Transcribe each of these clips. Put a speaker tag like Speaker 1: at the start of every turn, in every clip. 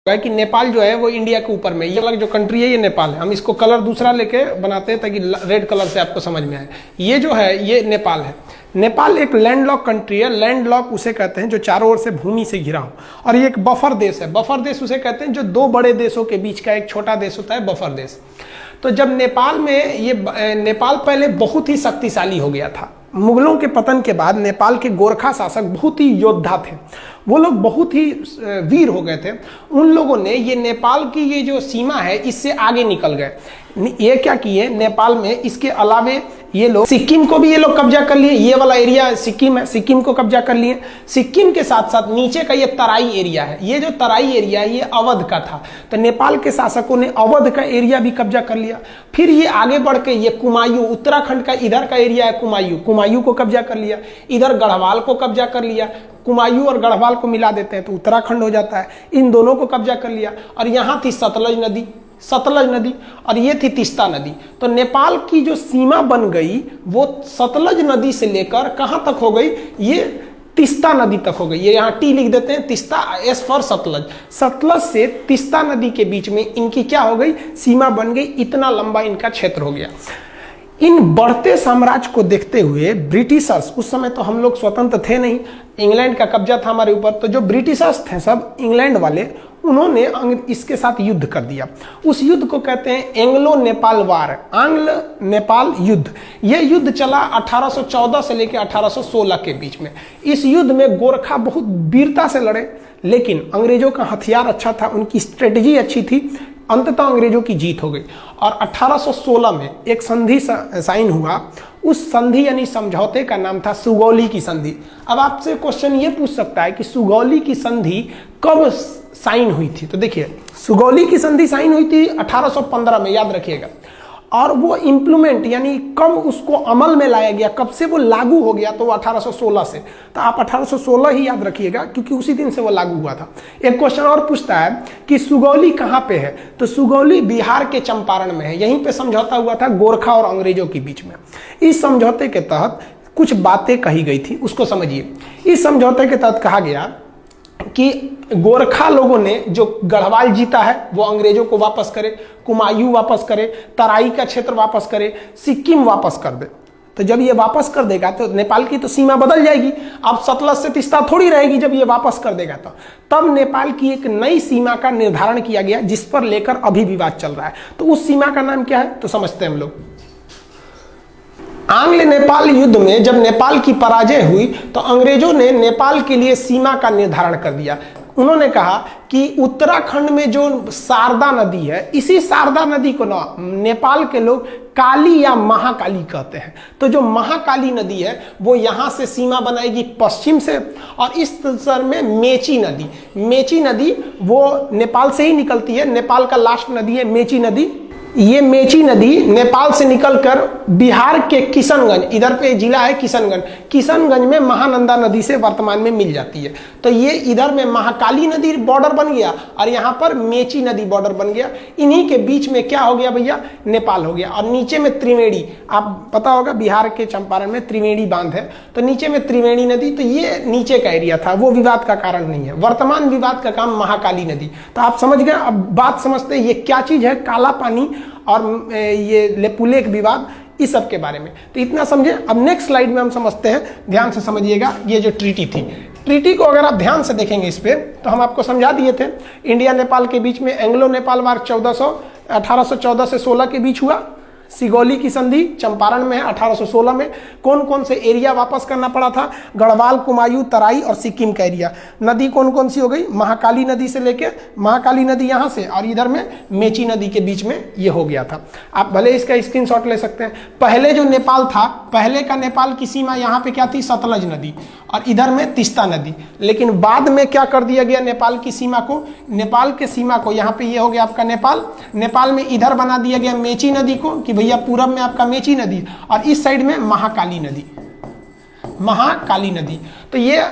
Speaker 1: कि नेपाल जो है वो इंडिया के ऊपर में, ये वाला जो कंट्री है ये नेपाल है। हम इसको कलर दूसरा लेके बनाते हैं ताकि रेड कलर से आपको समझ में आए। ये जो है ये नेपाल है। नेपाल एक लैंडलॉक कंट्री है। लैंडलॉक उसे कहते हैं जो चारों ओर से भूमि से घिरा हो, और ये एक बफर देश है। बफर देश उसे कहते हैं जो दो बड़े देशों के बीच का एक छोटा देश होता है, बफर देश। तो जब नेपाल में ये नेपाल पहले बहुत ही शक्तिशाली हो गया था। मुगलों के पतन के बाद नेपाल के गोरखा शासक बहुत ही योद्धा थे, वो लोग बहुत ही वीर हो गए थे। उन लोगों ने ये नेपाल की ये जो सीमा है इससे आगे निकल गए। ये क्या किए, नेपाल में इसके अलावे ये लोग सिक्किम को भी ये लोग कब्जा कर लिए। ये वाला एरिया सिक्किम है, सिक्किम को कब्जा कर लिए। सिक्किम के साथ साथ नीचे का ये तराई एरिया है, ये जो तराई एरिया है ये अवध का था। तो नेपाल के शासकों ने अवध का एरिया भी कब्जा कर लिया। फिर ये आगे बढ़ के ये कुमायूं, उत्तराखंड का इधर का एरिया है कुमायूं, कुमायूं को कब्जा कर लिया। इधर गढ़वाल को कब्जा कर लिया। कुमायूं और गढ़वाल को मिला देते हैं तो उत्तराखंड हो जाता है। इन दोनों को कब्जा कर लिया। और यहाँ थी सतलज नदी और ये थी तीस्ता नदी। तो नेपाल की जो सीमा बन गई वो सतलज नदी से लेकर कहां तक हो गई, ये तीस्ता नदी तक हो गई। ये यहाँ टी लिख देते हैं, तीस्ता, एस फॉर सतलज। सतलज से तीस्ता नदी के बीच में इनकी क्या हो गई, सीमा बन गई। इतना लंबा इनका क्षेत्र हो गया। इन बढ़ते साम्राज्य को देखते हुए ब्रिटिशर्स, उस समय तो हम लोग स्वतंत्र थे नहीं, इंग्लैंड का कब्जा था हमारे ऊपर, तो जो ब्रिटिशर्स थे सब इंग्लैंड वाले, उन्होंने इसके साथ युद्ध कर दिया। उस युद्ध को कहते हैं एंग्लो नेपाल वार, आंग्ल नेपाल युद्ध। यह युद्ध चला 1814 से लेकर 1816 के बीच में। इस युद्ध में गोरखा बहुत वीरता से लड़े, लेकिन अंग्रेजों का हथियार अच्छा था, उनकी स्ट्रेटजी अच्छी थी। अंततः अंग्रेजों की जीत हो गई और 1816 में एक संधि साइन हुआ। उस संधि यानी समझौते का नाम था सुगौली की संधि। अब आपसे क्वेश्चन ये पूछ सकता है कि सुगौली की संधि कब साइन हुई थी। तो देखिए, सुगौली की संधि साइन हुई थी 1815 में, याद रखिएगा। और वो इम्प्लीमेंट यानी कब उसको अमल में लाया गया, कब से वो लागू हो गया, तो वो 1816 से। तो आप 1816 ही याद रखिएगा क्योंकि उसी दिन से वो लागू हुआ था। एक क्वेश्चन और पूछता है कि सुगौली कहाँ पे है, तो सुगौली बिहार के चंपारण में है। यहीं पे समझौता हुआ था गोरखा और अंग्रेजों के बीच में। इस समझौते के तहत कुछ बातें कही गई थी, उसको समझिए। इस समझौते के तहत कहा गया कि गोरखा लोगों ने जो गढ़वाल जीता है वो अंग्रेजों को वापस करे, कुमायूं वापस करे, तराई का क्षेत्र वापस करे, सिक्किम वापस कर दे। तो जब ये वापस कर देगा तो नेपाल की तो सीमा बदल जाएगी। अब सतलज से तीस्ता थोड़ी रहेगी जब ये वापस कर देगा तो। तब नेपाल की एक नई सीमा का निर्धारण किया गया जिस पर लेकर अभी विवाद चल रहा है। तो उस सीमा का नाम क्या है, तो समझते हैं हम लोग। आंग्ल नेपाल युद्ध में जब नेपाल की पराजय हुई तो अंग्रेजों ने नेपाल के लिए सीमा का निर्धारण कर दिया। उन्होंने कहा कि उत्तराखंड में जो शारदा नदी है, इसी शारदा नदी को ना नेपाल के लोग काली या महाकाली कहते हैं। तो जो महाकाली नदी है वो यहाँ से सीमा बनाएगी पश्चिम से, और इस सर में मेची नदी वो नेपाल से ही निकलती है। नेपाल का लास्ट नदी है मेची नदी। ये मेची नदी नेपाल से निकलकर बिहार के किशनगंज, इधर पे जिला है किशनगंज में महानंदा नदी से वर्तमान में मिल जाती है। तो ये इधर में महाकाली नदी बॉर्डर बन गया और यहाँ पर मेची नदी बॉर्डर बन गया। इन्हीं के बीच में क्या हो गया भैया, नेपाल हो गया। और नीचे में त्रिवेणी, आप पता होगा बिहार के चंपारण में त्रिवेणी बांध है, तो नीचे में त्रिवेणी नदी। तो ये नीचे का एरिया था, वो विवाद का कारण नहीं है। वर्तमान विवाद का काम महाकाली नदी। तो आप समझ गए। अब बात समझते हैं ये क्या चीज है, काला पानी और ये लेपुलेख विवाद, इस सब के बारे में। तो इतना समझे। अब नेक्स्ट स्लाइड में हम समझते हैं, ध्यान से समझिएगा। ये जो ट्रीटी थी, ट्रीटी को अगर आप ध्यान से देखेंगे इस पे, तो हम आपको समझा दिए थे। इंडिया नेपाल के बीच में एंग्लो नेपाल वार 1814 से 16 के बीच हुआ। सिगौली की संधि चंपारण में है 1816 में। कौन कौन से एरिया वापस करना पड़ा था, गढ़वाल, कुमायूं, तराई और सिक्किम का एरिया। नदी कौन कौन सी हो गई, महाकाली नदी से लेके, महाकाली नदी यहाँ से, और इधर में मेची नदी के बीच में ये हो गया था। आप भले इसका स्क्रीनशॉट ले सकते हैं। पहले जो नेपाल था, पहले का नेपाल की सीमा यहाँ पे क्या थी, सतलज नदी, और इधर में तीस्ता नदी। लेकिन बाद में क्या कर दिया गया, नेपाल की सीमा को, नेपाल के सीमा को यहाँ पे ये हो गया आपका नेपाल में इधर बना दिया गया मेची नदी को, कि भैया पूरब में आपका मेची नदी और इस साइड में महाकाली नदी। तो ये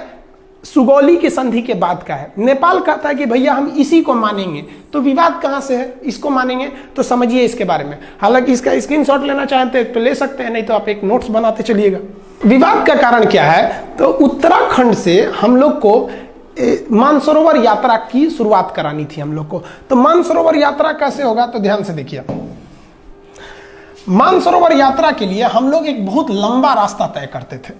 Speaker 1: सुगौली की संधि के बाद का है। नेपाल कहता है कि भैया हम इसी को मानेंगे। तो विवाद कहां से है, इसको मानेंगे। तो समझिए इसके बारे में। हालांकि इसका स्क्रीनशॉट लेना चाहते हैं तो ले सकते हैं, नहीं तो आप एक नोट्स बनाते चलिएगा। विवाद का कारण क्या है, तो उत्तराखंड से हम लोग को मानसरोवर यात्रा की शुरुआत करानी थी हम लोग को। तो मानसरोवर यात्रा कैसे होगा, तो ध्यान से देखिए। मानसरोवर यात्रा के लिए हम लोग एक बहुत लंबा रास्ता तय करते थे।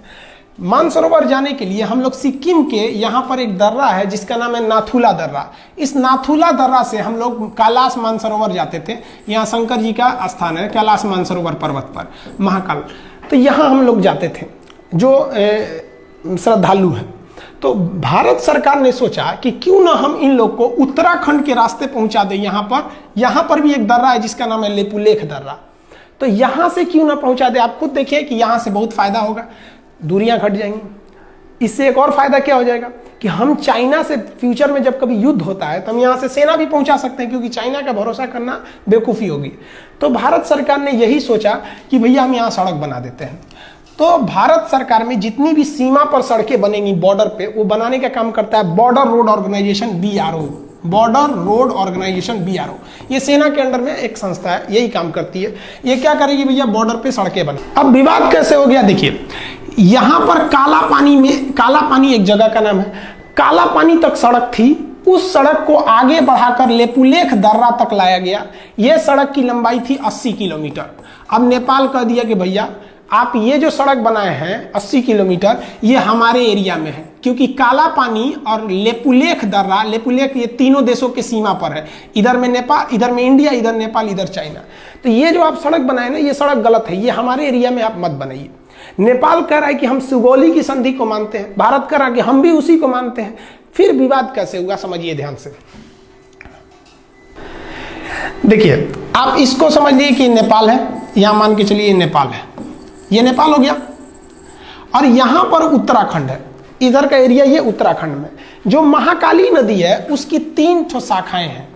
Speaker 1: मानसरोवर जाने के लिए हम लोग सिक्किम के यहाँ पर एक दर्रा है जिसका नाम है नाथुला दर्रा। इस नाथुला दर्रा से हम लोग कैलाश मानसरोवर जाते थे। यहाँ शंकर जी का स्थान है कैलाश मानसरोवर पर्वत पर, महाकाल। तो यहाँ हम लोग जाते थे जो श्रद्धालु हैं। तो भारत सरकार ने सोचा कि क्यों ना हम इन लोग को उत्तराखंड के रास्ते पहुंचा दें। यहाँ पर भी एक दर्रा है जिसका नाम है लेपुलेख दर्रा। तो यहाँ से क्यों ना पहुंचा दे। आप खुद देखिए कि यहाँ से बहुत फायदा होगा, दूरियां घट जाएंगी। इससे एक और फायदा क्या हो जाएगा कि हम चाइना से फ्यूचर में जब कभी युद्ध होता है तो हम यहाँ से सेना भी पहुंचा सकते हैं, क्योंकि चाइना का भरोसा करना बेवकूफ़ी होगी। तो भारत सरकार ने यही सोचा कि भैया हम यहाँ सड़क बना देते हैं। तो भारत सरकार में जितनी भी सीमा पर सड़कें बनेंगी बॉर्डर पे, वो बनाने का काम करता है border road organisation BRO, border road organisation BRO। ये सेना के अंडर में एक संस्था है, यही काम करती है। ये क्या करेगी भैया, बॉर्डर पे सड़कें बना। अब विवाद कैसे हो गया देखिए, यहाँ पर काला पानी एक जगह का नाम है, काला पानी तक सड़क थी। उस सड़क को आगे बढ़ाकर लेपुलेख दर्रा तक लाया गया। यह सड़क की लंबाई थी 80 किलोमीटर। अब नेपाल कह दिया कि भैया आप ये जो सड़क बनाए हैं 80 किलोमीटर, ये हमारे एरिया में है, क्योंकि काला पानी और लेपुलेख दर्रा, लेपुलेख ये तीनों देशों के सीमा पर है। इधर में नेपाल, इधर में इंडिया, इधर नेपाल, इधर चाइना। तो ये जो आप सड़क बनाए ना, ये सड़क गलत है, ये हमारे एरिया में आप मत बनाइए। नेपाल कह रहा है कि हम सुगौली की संधि को मानते हैं, भारत कह रहा है कि हम भी उसी को मानते हैं। फिर विवाद कैसे हुआ समझिए ध्यान से। देखिए आप इसको समझ लीजिए कि नेपाल है, यहां मान के चलिए नेपाल है, ये नेपाल हो गया, और यहां पर उत्तराखंड है, इधर का एरिया ये उत्तराखंड में। जो महाकाली नदी है उसकी 3 ठो शाखाएं हैं।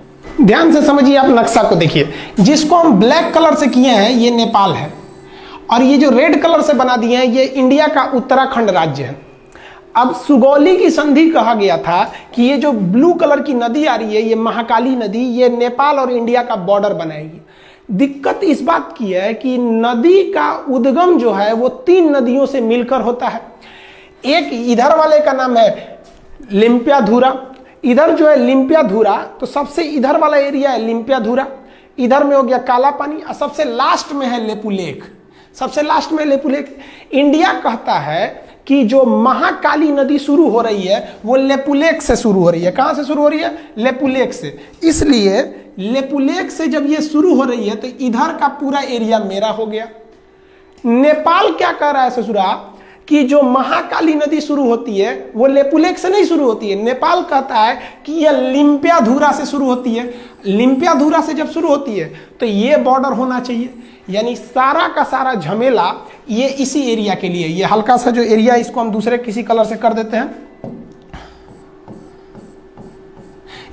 Speaker 1: ध्यान से समझिए, आप नक्शा को देखिए, जिसको हम ब्लैक कलर से किए हैं ये नेपाल है, और ये जो रेड कलर से बना दिए हैं ये इंडिया का उत्तराखंड राज्य है। अब सुगौली की संधि कहा गया था कि ये जो ब्लू कलर की नदी आ रही है, ये महाकाली नदी, ये नेपाल और इंडिया का बॉर्डर बनाएगी। दिक्कत इस बात की है कि नदी का उद्गम जो है वो 3 नदियों से मिलकर होता है। एक इधर वाले का नाम है लिम्पियाधुरा, इधर जो है लिम्पियाधुरा, तो सबसे इधर वाला एरिया है लिम्पियाधुरा, इधर में हो गया काला पानी, और सबसे लास्ट में है लेपुलेख, सबसे लास्ट में लेपुलेख। इंडिया कहता है कि जो महाकाली नदी शुरू हो रही है वो लेपुलेख से शुरू हो रही है। कहां से शुरू हो रही है? लेपुलेख से। इसलिए लेपुलेख से जब ये शुरू हो रही है तो इधर का पूरा एरिया मेरा हो गया। नेपाल क्या कह रहा है ससुरा कि जो महाकाली नदी शुरू होती है वो लेपुलेख से नहीं शुरू होती है। नेपाल कहता है कि यह लिम्पियाधुरा से शुरू होती है। लिम्पियाधुरा से जब शुरू होती है तो ये बॉर्डर होना चाहिए। यानी सारा का सारा झमेला ये इसी एरिया के लिए, ये हल्का सा जो एरिया इसको हम दूसरे किसी कलर से कर देते हैं,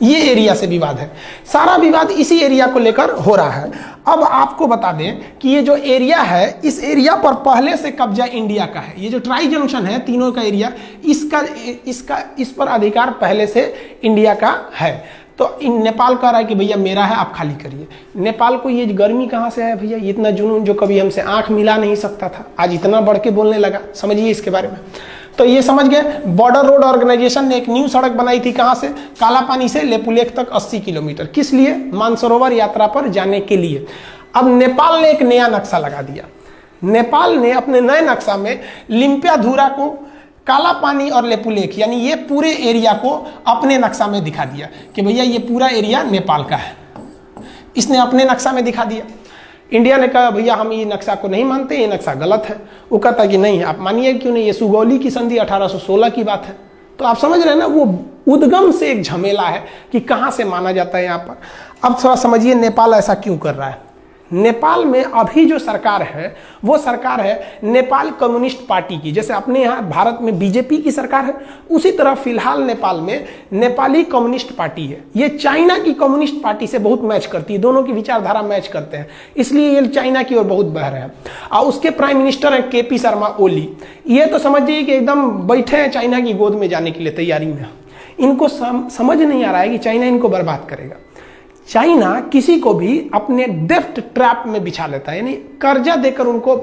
Speaker 1: ये एरिया से विवाद है। सारा विवाद इसी एरिया को लेकर हो रहा है। अब आपको बता दें कि ये जो एरिया है, इस एरिया पर पहले से कब्जा इंडिया का है। ये जो ट्राई जंक्शन है तीनों का एरिया, इस पर अधिकार पहले से इंडिया का है। तो नेपाल कह रहा है कि भैया मेरा है, आप खाली करिए। नेपाल को ये गर्मी कहाँ से है भैया, इतना जुनून जो कभी हमसे आंख मिला नहीं सकता था, आज इतना बढ़ के बोलने लगा। समझिए इसके बारे में। तो ये समझ गए, बॉर्डर रोड ऑर्गेनाइजेशन ने एक न्यू सड़क बनाई थी। कहाँ से? काला पानी से लेपुलेख तक 80 किलोमीटर। किस लिए? मानसरोवर यात्रा पर जाने के लिए। अब नेपाल ने एक नया नक्शा लगा दिया। नेपाल ने अपने नए नक्शा में लिम्पियाधुरा को, काला पानी और लेपुलेख, यानी ये पूरे एरिया को अपने नक्शा में दिखा दिया कि भैया ये पूरा एरिया नेपाल का है। इसने अपने नक्शा में दिखा दिया। इंडिया ने कहा भैया हम ये नक्शा को नहीं मानते, ये नक्शा गलत है। वो कहता कि नहीं आप मानिए, क्यों नहीं, ये सुगौली की संधि 1816 की बात है। तो आप समझ रहे हैं ना, वो उद्गम से एक झमेला है कि कहाँ से माना जाता है यहाँ पर। अब थोड़ा समझिए नेपाल ऐसा क्यों कर रहा है। नेपाल में अभी जो सरकार है वो सरकार है नेपाल कम्युनिस्ट पार्टी की। जैसे अपने यहाँ भारत में बीजेपी की सरकार है, उसी तरह फिलहाल नेपाल में नेपाली कम्युनिस्ट पार्टी है। ये चाइना की कम्युनिस्ट पार्टी से बहुत मैच करती है, दोनों की विचारधारा मैच करते हैं, इसलिए ये चाइना की ओर बहुत बह रहे हैं। और उसके प्राइम मिनिस्टर हैं KP शर्मा ओली। ये तो समझिए कि एकदम बैठे हैं चाइना की गोद में जाने के लिए तैयारी में। इनको समझ नहीं आ रहा है कि चाइना इनको बर्बाद करेगा। चाइना किसी को भी अपने डेफ्ट ट्रैप में बिछा लेता है, यानी कर्जा देकर उनको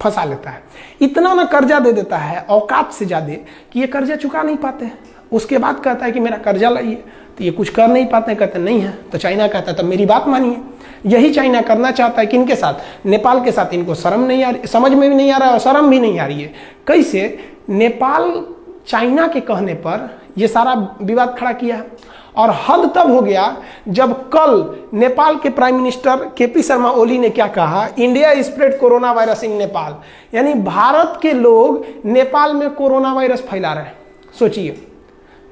Speaker 1: फंसा लेता है। इतना ना कर्जा दे देता है औकात से ज्यादा कि ये कर्जा चुका नहीं पाते हैं। उसके बाद कहता है कि मेरा कर्जा लाइए, तो ये कुछ कर नहीं पाते, कहते नहीं है। तो चाइना कहता है तब मेरी बात मानिए। यही चाइना करना चाहता है किनके साथ? नेपाल के साथ। इनको शर्म नहीं आ रही, समझ में भी नहीं आ रहा है और शर्म भी नहीं आ रही है। कैसे? नेपाल चाइना के कहने पर ये सारा विवाद खड़ा किया है। और हद तब हो गया जब कल नेपाल के prime minister KP Sharma Oli ने क्या कहा, India spread corona virus in Nepal, यानी भारत के लोग नेपाल में कोरोना वायरस फैला रहे हैं। सोचिए,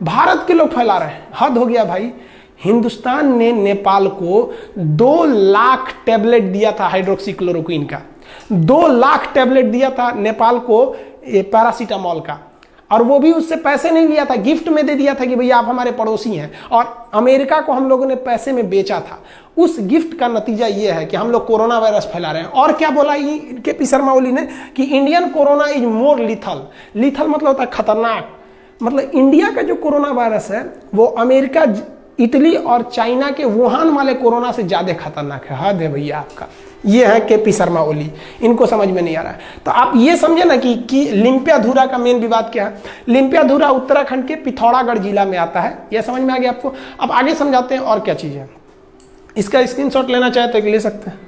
Speaker 1: भारत के लोग फैला रहे हैं, हद हो गया भाई। हिंदुस्तान ने नेपाल को 2 लाख टैबलेट दिया था हाइड्रोक्सीक्लोरोक्विन का, 2 लाख टैबलेट दिया था नेपाल को पैरासीटामोल का, और वो भी उससे पैसे नहीं लिया था, गिफ्ट में दे दिया था कि भैया आप हमारे पड़ोसी हैं। और अमेरिका को हम लोगों ने पैसे में बेचा था। उस गिफ्ट का नतीजा ये है कि हम लोग कोरोना वायरस फैला रहे हैं। और क्या बोला केपी शर्मा ओली ने कि Indian corona is more lethal. Lethal मतलब होता है खतरनाक। मतलब इंडिया का जो कोरोना वायरस है वो अमेरिका, इटली और चाइना के वुहान वाले कोरोना से ज्यादा खतरनाक है। हद है भैया आपका। ये है केपी शर्मा ओली, इनको समझ में नहीं आ रहा है। तो आप ये समझे ना कि लिम्पियाधुरा का मेन विवाद क्या है। लिम्पियाधुरा उत्तराखंड के पिथौरागढ़ जिला में आता है, यह समझ में आ गया आपको। अब आगे समझाते हैं और क्या चीज है। इसका स्क्रीनशॉट लेना चाहे तो ले सकते हैं।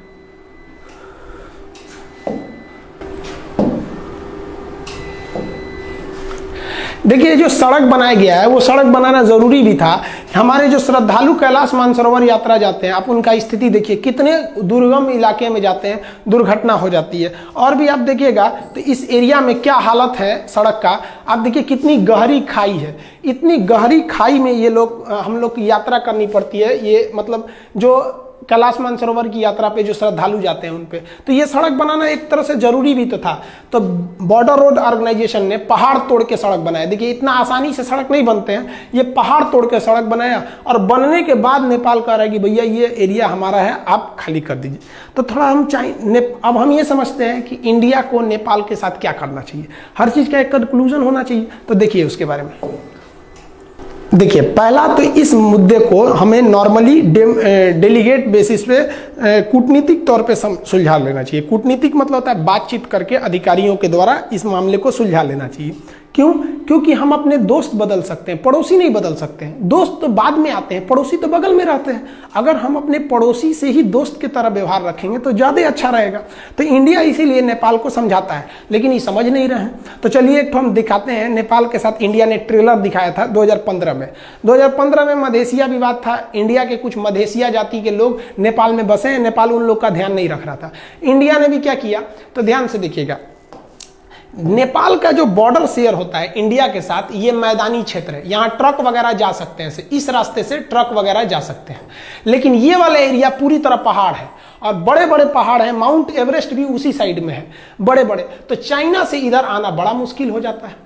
Speaker 1: देखिए, जो सड़क बनाया गया है वो सड़क बनाना जरूरी भी था। हमारे जो श्रद्धालु कैलाश मानसरोवर यात्रा जाते हैं, आप उनका स्थिति देखिए, कितने दुर्गम इलाके में जाते हैं, दुर्घटना हो जाती है। और भी आप देखिएगा तो इस एरिया में क्या हालत है सड़क का। आप देखिए कितनी गहरी खाई है, इतनी गहरी खाई में ये लोग, हम लोग की यात्रा करनी पड़ती है। ये मतलब जो कैलाश मानसरोवर की यात्रा पे जो श्रद्धालु जाते हैं उन पे, तो ये सड़क बनाना एक तरह से जरूरी भी तो था। तो बॉर्डर रोड ऑर्गेनाइजेशन ने पहाड़ तोड़ के सड़क बनाया। देखिए, इतना आसानी से सड़क नहीं बनते हैं, ये पहाड़ तोड़ के सड़क बनाया। और बनने के बाद नेपाल कह रहा है कि भैया ये एरिया हमारा है, आप खाली कर दीजिए। तो थोड़ा हम अब हम ये समझते हैं कि इंडिया को नेपाल के साथ क्या करना चाहिए, हर चीज का एक कंक्लूजन होना चाहिए। तो देखिए उसके बारे में। देखिए, पहला तो इस मुद्दे को हमें नॉर्मली डेलीगेट बेसिस पे कूटनीतिक तौर पे सुलझा लेना चाहिए। कूटनीतिक मतलब होता है बातचीत करके अधिकारियों के द्वारा इस मामले को सुलझा लेना चाहिए। क्यों? क्योंकि हम अपने दोस्त बदल सकते हैं, पड़ोसी नहीं बदल सकते हैं। दोस्त तो बाद में आते हैं, पड़ोसी तो बगल में रहते हैं। अगर हम अपने पड़ोसी से ही दोस्त की तरह व्यवहार रखेंगे तो ज़्यादा अच्छा रहेगा। तो इंडिया इसीलिए नेपाल को समझाता है, लेकिन ये समझ नहीं रहे हैं। तो चलिए एक तो हम दिखाते हैं। नेपाल के साथ इंडिया ने ट्रेलर दिखाया था 2015 में। 2015 में मधेसिया विवाद था। इंडिया के कुछ मधेसिया जाति के लोग नेपाल में बसे हैं, नेपाल उन लोग का ध्यान नहीं रख रहा था। इंडिया ने भी क्या किया, तो ध्यान से देखिएगा। नेपाल का जो बॉर्डर शेयर होता है इंडिया के साथ, ये मैदानी क्षेत्र है, यहाँ ट्रक वगैरह जा सकते हैं, इस रास्ते से ट्रक वगैरह जा सकते हैं। लेकिन ये वाला एरिया पूरी तरह पहाड़ है और बड़े बड़े पहाड़ हैं। माउंट एवरेस्ट भी उसी साइड में है, बड़े बड़े। तो चाइना से इधर आना बड़ा मुश्किल हो जाता है।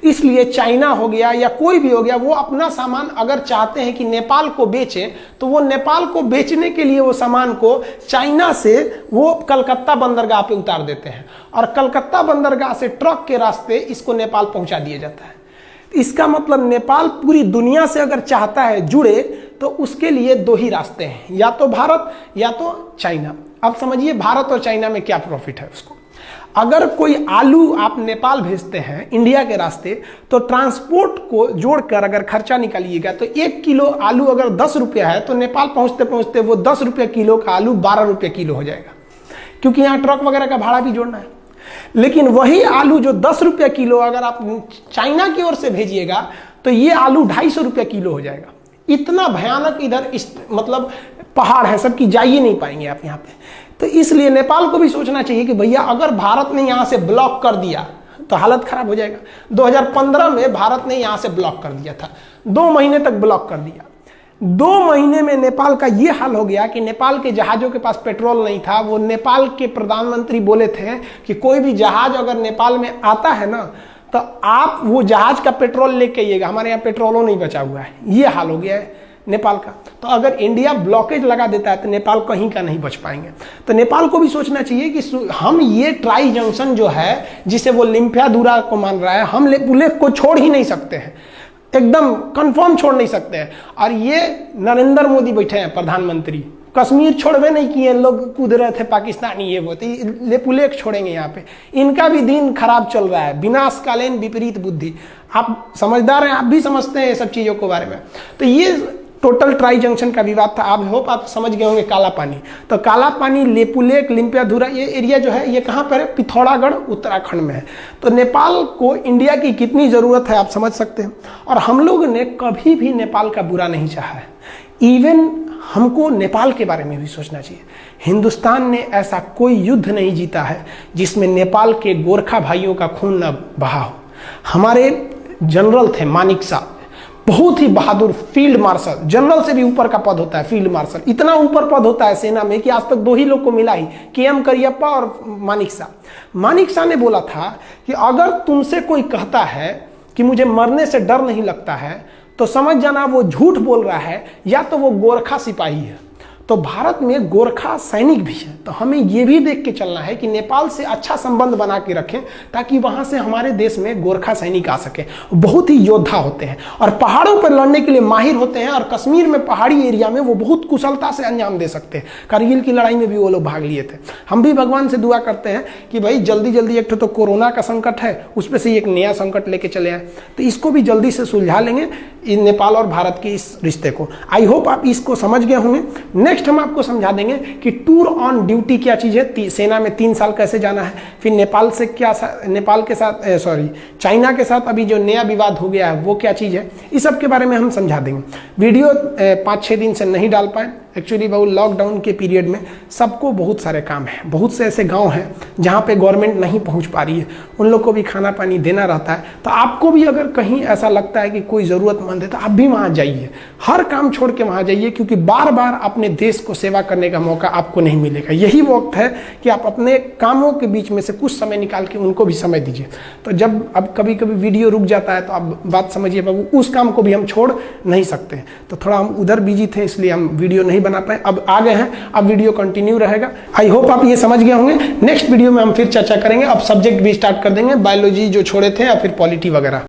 Speaker 1: इसलिए चाइना हो गया या कोई भी हो गया, वो अपना सामान अगर चाहते हैं कि नेपाल को बेचे, तो वो नेपाल को बेचने के लिए वो सामान को चाइना से वो कलकत्ता बंदरगाह पे उतार देते हैं और कलकत्ता बंदरगाह से ट्रक के रास्ते इसको नेपाल पहुंचा दिया जाता है। इसका मतलब नेपाल पूरी दुनिया से अगर चाहता है जुड़े तो उसके लिए 2 ही रास्ते हैं, या तो भारत या तो चाइना। अब समझिए भारत और चाइना में क्या प्रॉफिट है उसको। अगर कोई आलू आप नेपाल भेजते हैं इंडिया के रास्ते, तो ट्रांसपोर्ट को जोड़कर अगर खर्चा निकालिएगा तो 1 किलो आलू अगर 10 रुपया है, तो नेपाल पहुंचते पहुंचते वो 10 रुपये किलो का आलू 12 रुपये किलो हो जाएगा, क्योंकि यहाँ ट्रक वगैरह का भाड़ा भी जोड़ना है। लेकिन वही आलू जो 10 रुपये किलो अगर आप चाइना की ओर से भेजिएगा तो ये आलू 250 रुपये किलो हो जाएगा। इतना भयानक इधर मतलब पहाड़ है, सबकी जा ही नहीं पाएंगे आप यहाँ पे। तो इसलिए नेपाल को भी सोचना चाहिए कि भैया अगर भारत ने यहाँ से ब्लॉक कर दिया तो हालत खराब हो जाएगा। 2015 में भारत ने यहाँ से ब्लॉक कर दिया था, 2 महीने तक ब्लॉक कर दिया। 2 महीने में नेपाल का ये हाल हो गया कि नेपाल के जहाजों के पास पेट्रोल नहीं था। वो नेपाल के प्रधानमंत्री बोले थे कि कोई भी जहाज अगर नेपाल में आता है ना, तो आप वो जहाज का पेट्रोल लेके आइएगा, हमारे यहाँ पेट्रोलों नहीं बचा हुआ है। ये हाल हो गया है नेपाल का। तो अगर इंडिया ब्लॉकेज लगा देता है तो नेपाल कहीं का नहीं बच पाएंगे। तो नेपाल को भी सोचना चाहिए कि हम ये ट्राई जंक्शन जो है, जिसे वो लिम्पियाधुरा को मान रहा है, हम लेक को छोड़ ही नहीं सकते हैं, एकदम कंफर्म छोड़ नहीं सकते हैं। और ये नरेंद्र मोदी बैठे हैं प्रधानमंत्री, कश्मीर छोड़वे नहीं किए, लोग कूद रहे थे पाकिस्तानी, ये वो तो लेपुलेख छोड़ेंगे यहाँ पे। इनका भी दिन खराब चल रहा है, विनाशकालीन विपरीत बुद्धि। आप समझदार हैं, आप भी समझते हैं ये सब चीज़ों के बारे में। तो ये टोटल ट्राई जंक्शन का विवाद था। आप होप आप समझ गए होंगे काला पानी। तो काला पानी, लेपुलेख, लिम्पियाधुरा, ये एरिया जो है ये कहाँ पर है? पिथौरागढ़ उत्तराखंड में है। तो नेपाल को इंडिया की कितनी ज़रूरत है आप समझ सकते हैं। और हम लोग ने कभी भी नेपाल का बुरा नहीं चाहा है। इवन हमको नेपाल के बारे में भी सोचना चाहिए। हिंदुस्तान ने ऐसा कोई युद्ध नहीं जीता है जिसमें नेपाल के गोरखा भाइयों का खून न बहा हो। हमारे जनरल थे मानिक साहब, बहुत ही बहादुर फील्ड मार्शल, जनरल से भी ऊपर का पद होता है फील्ड मार्शल। इतना ऊपर पद होता है सेना में कि आज तक 2 ही लोग को मिला ही, KM करियप्पा और मानिक शाह। मानिक शाह ने बोला था कि अगर तुमसे कोई कहता है कि मुझे मरने से डर नहीं लगता है तो समझ जाना वो झूठ बोल रहा है, या तो वो गोरखा सिपाही है। तो भारत में गोरखा सैनिक भी है। तो हमें ये भी देख के चलना है कि नेपाल से अच्छा संबंध बना के रखें ताकि वहाँ से हमारे देश में गोरखा सैनिक आ सके। बहुत ही योद्धा होते हैं और पहाड़ों पर लड़ने के लिए माहिर होते हैं। और कश्मीर में पहाड़ी एरिया में वो बहुत कुशलता से अंजाम दे सकते हैं। कारगिल की लड़ाई में भी वो लोग भाग लिए थे। हम भी भगवान से दुआ करते हैं कि भाई जल्दी जल्दी, एक तो कोरोना का संकट है, उस पर से एक नया संकट लेके चले आए, तो इसको भी जल्दी से सुलझा लेंगे नेपाल और भारत के इस रिश्ते को। आई होप आप इसको समझ गए होंगे। नेक्स्ट हम आपको समझा देंगे कि टूर ऑन ड्यूटी क्या चीज़ है, सेना में 3 साल कैसे जाना है, फिर नेपाल से क्या, नेपाल के साथ चाइना के साथ अभी जो नया विवाद हो गया है वो क्या चीज़ है, इस सब के बारे में हम समझा देंगे। वीडियो 5-6 दिन से नहीं डाल पाए एक्चुअली, बहुत लॉकडाउन के पीरियड में सबको बहुत सारे काम हैं। बहुत से ऐसे गांव हैं जहां पे गवर्नमेंट नहीं पहुंच पा रही है, उन लोग को भी खाना पानी देना रहता है। तो आपको भी अगर कहीं ऐसा लगता है कि कोई ज़रूरतमंद है तो आप भी वहां जाइए, हर काम छोड़ के वहां जाइए, क्योंकि बार बार अपने देश को सेवा करने का मौका आपको नहीं मिलेगा। यही वक्त है कि आप अपने कामों के बीच में से कुछ समय निकाल के उनको भी समय दीजिए। तो जब अब कभी कभी वीडियो रुक जाता है तो आप बात समझिए बाबू, उस काम को भी हम छोड़ नहीं सकते। तो थोड़ा हम उधर बिजी थे इसलिए हम वीडियो नहीं बना पाए, अब आ गए हैं, अब वीडियो कंटिन्यू रहेगा। आई होप आप ये समझ गए होंगे। नेक्स्ट वीडियो में हम फिर चर्चा करेंगे, अब सब्जेक्ट भी स्टार्ट कर देंगे, बायोलॉजी जो छोड़े थे या फिर पॉलिटी वगैरह।